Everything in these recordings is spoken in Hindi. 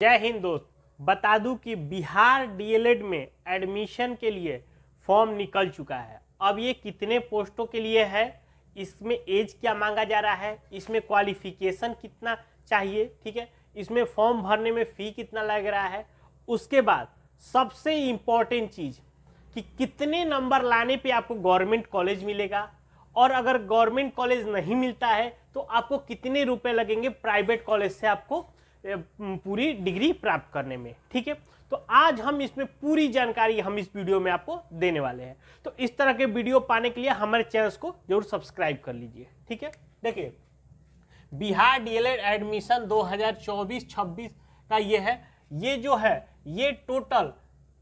जय हिंद दोस्त। बता दूं कि बिहार डीएलएड में एडमिशन के लिए फॉर्म निकल चुका है। अब ये कितने पोस्टों के लिए है, इसमें एज क्या मांगा जा रहा है, इसमें क्वालिफिकेशन कितना चाहिए, ठीक है, इसमें फॉर्म भरने में फ़ी कितना लग रहा है, उसके बाद सबसे इम्पॉर्टेंट चीज़ कि कितने नंबर लाने पे आपको गवर्नमेंट कॉलेज मिलेगा, और अगर गवर्नमेंट कॉलेज नहीं मिलता है तो आपको कितने रुपए लगेंगे प्राइवेट कॉलेज से आपको पूरी डिग्री प्राप्त करने में। ठीक है, तो आज हम इसमें पूरी जानकारी हम इस वीडियो में आपको देने वाले हैं। तो इस तरह के वीडियो पाने के लिए हमारे चैनल को जरूर सब्सक्राइब कर लीजिए। ठीक है, देखिए बिहार डीएलएड एडमिशन 2024-26 का ये है, ये जो है ये टोटल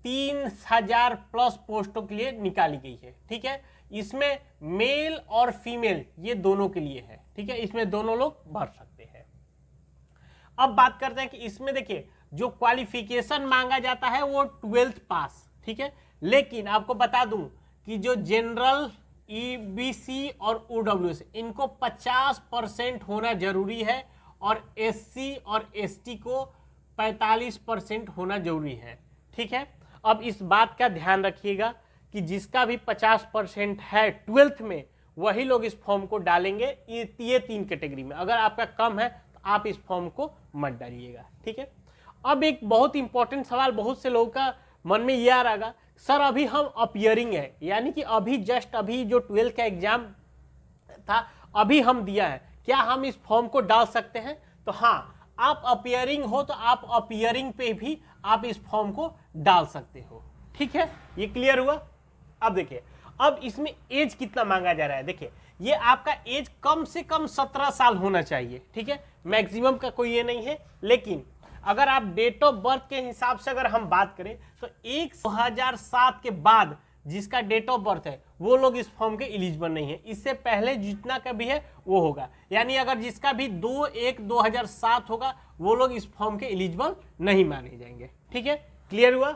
3000 प्लस पोस्टों के लिए निकाली गई है। ठीक है, इसमें मेल और फीमेल ये दोनों के लिए है। ठीक है, इसमें दोनों लोग भर सकते हैं। अब बात करते हैं कि इसमें देखिए जो क्वालिफिकेशन मांगा जाता है वो 12th पास। ठीक है, लेकिन आपको बता दूं कि जो जनरल, ईबीसी और ओडब्ल्यूएस इनको 50% होना जरूरी है, और एससी और एसटी को 45% होना जरूरी है। ठीक है, अब इस बात का ध्यान रखिएगा कि जिसका भी 50% है 12th में, वही लोग इस फॉर्म को डालेंगे। ये 3 कैटेगरी में, अगर आपका कम है तो आप इस फॉर्म को मत डालिएगा। ठीक है, अब एक बहुत इंपॉर्टेंट सवाल बहुत से लोगों का मन में ये आ रहा, सर अभी हम अपीयरिंग है, यानी कि अभी जस्ट अभी जो 12th का एग्जाम था अभी हम दिया है, क्या हम इस फॉर्म को डाल सकते हैं? तो हाँ, आप अपीयरिंग हो तो आप अपीयरिंग पे भी आप इस फॉर्म को डाल सकते हो। ठीक है, ये क्लियर हुआ। अब देखिए, अब इसमें एज कितना मांगा जा रहा है। देखिए ये आपका एज कम से कम 17 साल होना चाहिए। ठीक है, मैक्सिमम का कोई ये नहीं है, लेकिन अगर आप डेट ऑफ बर्थ के हिसाब से अगर हम बात करें तो 2007 के बाद जिसका डेट ऑफ बर्थ है वो लोग इस फॉर्म के एलिजिबल नहीं है। इससे पहले जितना का भी है वो होगा, यानी अगर जिसका भी 2/1/2007 होगा वो लोग इस फॉर्म के एलिजिबल नहीं माने जाएंगे। ठीक है, क्लियर हुआ।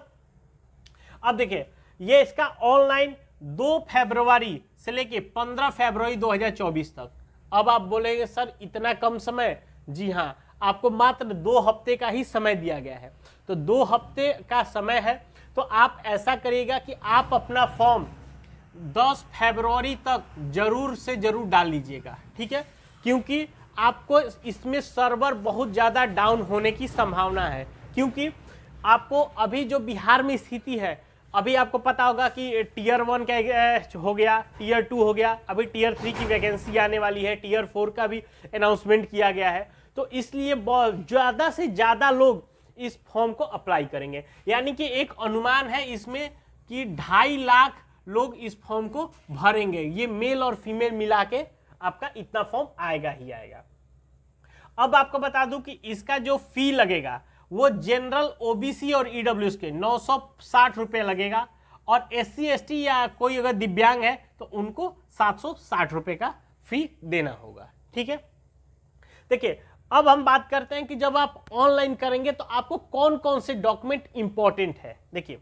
अब देखिए ये इसका ऑनलाइन 2 फरवरी से लेके 15 फरवरी 2024 तक। अब आप बोलेंगे सर इतना कम समय, जी हाँ, आपको मात्र 2 हफ्ते का ही समय दिया गया है। तो 2 हफ्ते का समय है, तो आप ऐसा करिएगा कि आप अपना फॉर्म 10 फरवरी तक जरूर से जरूर डाल लीजिएगा। ठीक है, क्योंकि आपको इसमें सर्वर बहुत ज़्यादा डाउन होने की संभावना है, क्योंकि आपको अभी जो बिहार में स्थिति है, अभी आपको पता होगा कि टीयर 1 का हो गया, टीयर 2 हो गया, अभी टीयर 3 की वैकेंसी आने वाली है, टीयर 4 का भी अनाउंसमेंट किया गया है। तो इसलिए बहुत ज़्यादा से ज़्यादा लोग इस फॉर्म को अप्लाई करेंगे, यानी कि एक अनुमान है इसमें कि 2.5 लाख लोग इस फॉर्म को भरेंगे। ये मेल और फीमेल मिला के आपका इतना फॉर्म आएगा ही आएगा। अब आपको बता दूं कि इसका जो फी लगेगा वो जनरल, ओबीसी और ईडब्ल्यूएस के 960 रुपये लगेगा, और एससी एसटी या कोई अगर दिव्यांग है तो उनको 760 रुपये का फी देना होगा। ठीक है, देखिए अब हम बात करते हैं कि जब आप ऑनलाइन करेंगे तो आपको कौन कौन से डॉक्यूमेंट इंपॉर्टेंट है। देखिए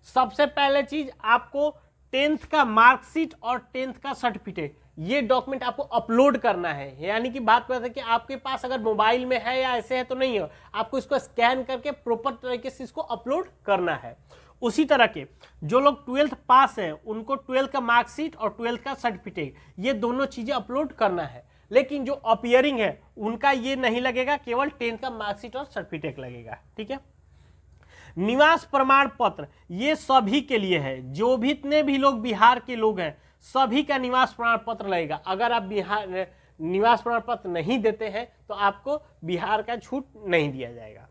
सबसे पहले चीज आपको 10th का मार्कशीट और 10th का सर्टिफिकेट, ये डॉक्यूमेंट आपको अपलोड करना है। यानी कि बात करते हैं कि आपके पास अगर मोबाइल में है या ऐसे है तो नहीं है, आपको इसको स्कैन करके प्रॉपर तरीके से इसको अपलोड करना है। उसी तरह के जो लोग 12th पास हैं उनको 12th का मार्कशीट और 12th का सर्टिफिकेट, ये दोनों चीजें अपलोड करना है। लेकिन जो अपीयरिंग है उनका ये नहीं लगेगा, केवल 10th का मार्कशीट और सर्टिफिकेट लगेगा। ठीक है, निवास प्रमाण पत्र ये सभी के लिए है, जो भी इतने भी लोग बिहार के लोग हैं सभी का निवास प्रमाण पत्र लगेगा। अगर आप बिहार निवास प्रमाण पत्र नहीं देते हैं तो आपको बिहार का छूट नहीं दिया जाएगा।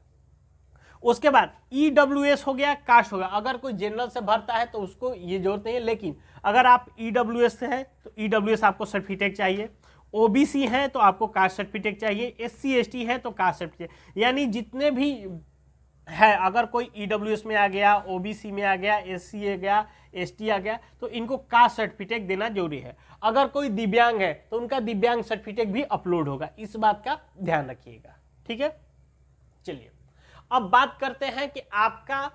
उसके बाद ईडब्ल्यूएस हो गया, कास्ट हो गया। अगर कोई जनरल से भरता है तो उसको ये जरूरत नहीं है, लेकिन अगर आप ईडब्ल्यूएस से हैं तो ईडब्ल्यूएस आपको सर्टिफिकेट चाहिए, ओबीसी है तो आपको कास्ट सर्टिफिकेट चाहिए, एससी एसटी है तो कास्ट सर्टिफिकेट, यानी जितने भी है, अगर कोई ईडब्ल्यूएस में आ गया, ओबीसी में आ गया, एससी आ गया, एसटी आ गया, तो इनको कास्ट सर्टिफिकेट देना जरूरी है। अगर कोई दिव्यांग है तो उनका दिव्यांग सर्टिफिकेट भी अपलोड होगा, इस बात का ध्यान रखिएगा। ठीक है, चलिए अब बात करते हैं कि आपका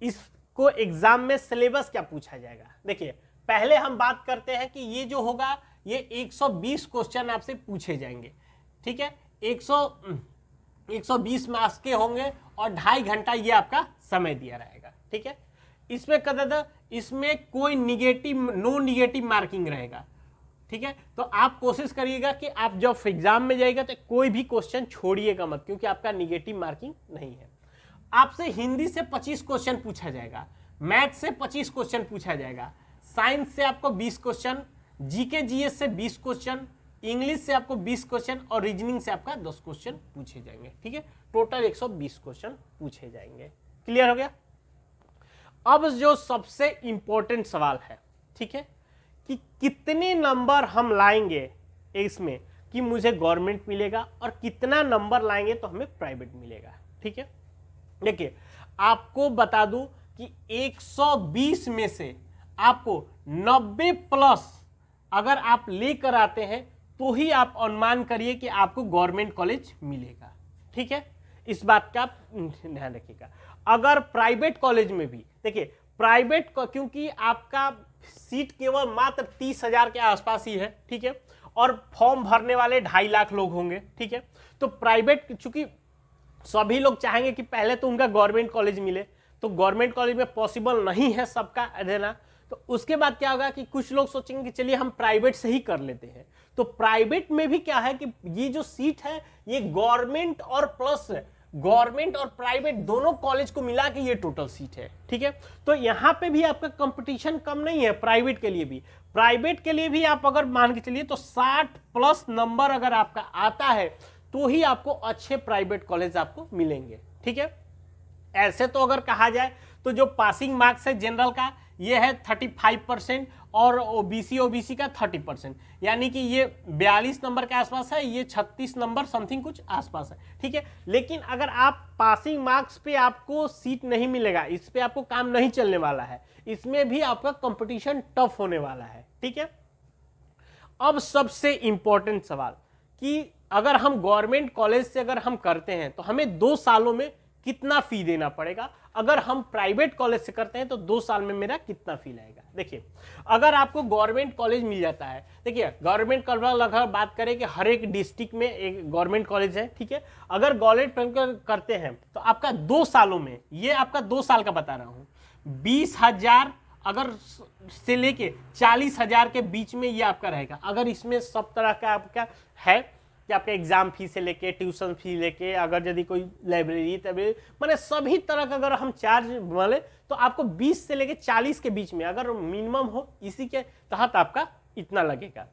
इसको एग्जाम में सिलेबस क्या पूछा जाएगा। देखिए पहले हम बात करते हैं कि ये जो होगा ये 120 क्वेश्चन आपसे पूछे जाएंगे। ठीक है, 120 मार्क्स के होंगे और 2.5 घंटा ये आपका समय दिया रहेगा। ठीक है, इसमें कहता इसमें कोई नो निगेटिव मार्किंग रहेगा। ठीक है, तो आप कोशिश करिएगा कि आप जब एग्जाम में जाइएगा तो कोई भी क्वेश्चन छोड़िएगा मत, क्योंकि आपका निगेटिव मार्किंग नहीं है। आपसे हिंदी से 25 क्वेश्चन पूछा जाएगा, मैथ से 25 क्वेश्चन पूछा जाएगा, साइंस से आपको 20 क्वेश्चन, जीके जीएस से 20 क्वेश्चन, इंग्लिश से आपको 20 क्वेश्चन और रीजनिंग से आपका 10 क्वेश्चन पूछे जाएंगे। ठीक है, टोटल 120 क्वेश्चन पूछे जाएंगे। क्लियर हो गया? अब जो सबसे इंपॉर्टेंट सवाल है, ठीक है, कि कितने नंबर हम लाएंगे इसमें कि मुझे गवर्नमेंट मिलेगा और कितना नंबर लाएंगे तो हमें प्राइवेट मिलेगा। ठीक है, देखिए आपको बता दूं कि 120 में से आपको 90 प्लस अगर आप लेकर आते हैं तो ही आप अनुमान करिए कि आपको गवर्नमेंट कॉलेज मिलेगा। ठीक है, इस बात का आप ध्यान रखिएगा। अगर प्राइवेट कॉलेज में भी देखिए, प्राइवेट क्योंकि आपका सीट केवल मात्र 30,000 के आसपास ही है। ठीक है, और फॉर्म भरने वाले 2.5 लाख लोग होंगे। ठीक है, तो प्राइवेट चूंकि सभी लोग चाहेंगे कि पहले तो उनका गवर्नमेंट कॉलेज मिले, तो गवर्नमेंट कॉलेज में पॉसिबल नहीं है सबका देना, तो उसके बाद क्या होगा कि कुछ लोग सोचेंगे कि चलिए हम प्राइवेट से ही कर लेते हैं। तो प्राइवेट में भी क्या है कि ये जो सीट है ये गवर्नमेंट और प्राइवेट दोनों कॉलेज को मिला के ये टोटल सीट है। ठीक है, तो यहां पे भी आपका कंपटीशन कम नहीं है। प्राइवेट के लिए भी आप अगर मान के चलिए तो 60 प्लस नंबर अगर आपका आता है तो ही आपको अच्छे प्राइवेट कॉलेज आपको मिलेंगे। ठीक है, ऐसे तो अगर कहा जाए तो जो पासिंग मार्क्स है जनरल का ये है 35% और ओबीसी का 30%, यानी कि ये 42 नंबर के आसपास है, ये 36 नंबर समथिंग कुछ आसपास है। ठीक है, लेकिन अगर आप पासिंग मार्क्स पे आपको सीट नहीं मिलेगा, इस पे आपको काम नहीं चलने वाला है, इसमें भी आपका कंपटीशन टफ होने वाला है। ठीक है, अब सबसे इंपॉर्टेंट सवाल कि अगर हम गवर्नमेंट कॉलेज से अगर हम करते हैं तो हमें 2 सालों में कितना फी देना पड़ेगा, अगर हम प्राइवेट कॉलेज से करते हैं तो 2 साल में मेरा कितना फी लगेगा। देखिए, अगर आपको गवर्नमेंट कॉलेज मिल जाता है, देखिए गवर्नमेंट कॉलेज लगभग बात करें कि हर एक डिस्ट्रिक्ट में एक गवर्नमेंट कॉलेज है। ठीक है, अगर गवर्नमेंट करते हैं तो आपका 2 सालों में, ये आपका 2 साल का बता रहा हूं, 20,000 अगर से लेके 40,000 के बीच में ये आपका रहेगा। अगर इसमें सब तरह का आपका है कि आपका एग्जाम फी से लेके ट्यूशन फी लेके, अगर यदि कोई लाइब्रेरी तभी मैंने सभी तरह का अगर हम चार्ज बोले तो आपको 20 से लेके 40 के बीच में अगर मिनिमम हो, इसी के तहत आपका इतना लगेगा।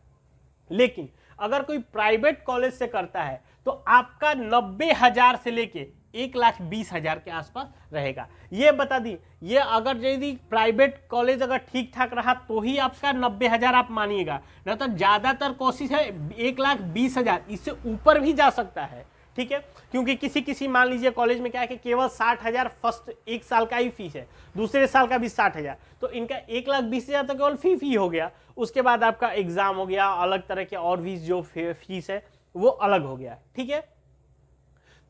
लेकिन अगर कोई प्राइवेट कॉलेज से करता है तो आपका 90,000 से लेके 1,20,000 के आसपास रहेगा। ये बता दी, ये अगर यदि प्राइवेट कॉलेज अगर ठीक ठाक रहा तो ही आपका 90,000 आप मानिएगा, नहीं तो ज्यादातर कोशिश है 1,20,000, इससे ऊपर भी जा सकता है। ठीक है, क्योंकि किसी मान लीजिए कॉलेज में क्या है कि केवल 60,000 फर्स्ट 1 साल का ही फीस है, दूसरे साल का भी 60,000, तो इनका 1,20,000 तो केवल फी हो गया। उसके बाद आपका एग्जाम हो गया, अलग तरह के और भी जो फीस है वो अलग हो गया। ठीक है,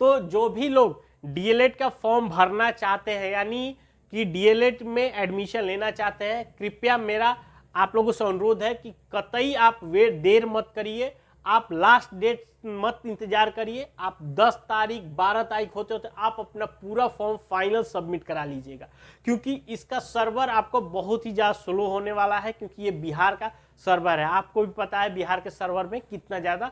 तो जो भी लोग डीएलएड का फॉर्म भरना चाहते हैं, यानी कि डीएलएड में एडमिशन लेना चाहते हैं, कृपया मेरा आप लोगों से अनुरोध है कि कतई आप देर मत करिए, आप लास्ट डेट मत इंतजार करिए। आप 10 तारीख 12 तारीख होते होते आप अपना पूरा फॉर्म फाइनल सबमिट करा लीजिएगा, क्योंकि इसका सर्वर आपको बहुत ही ज़्यादा स्लो होने वाला है, क्योंकि ये बिहार का सर्वर है। आपको भी पता है बिहार के सर्वर में कितना ज़्यादा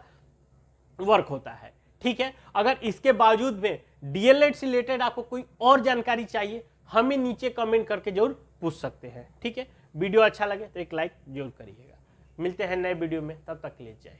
वर्क होता है। ठीक है, अगर इसके बावजूद में डीएलएड से रिलेटेड आपको कोई और जानकारी चाहिए, हमें नीचे कमेंट करके जरूर पूछ सकते हैं। ठीक है, वीडियो अच्छा लगे तो एक लाइक जरूर करिएगा। मिलते हैं नए वीडियो में, तब तक ले जाए।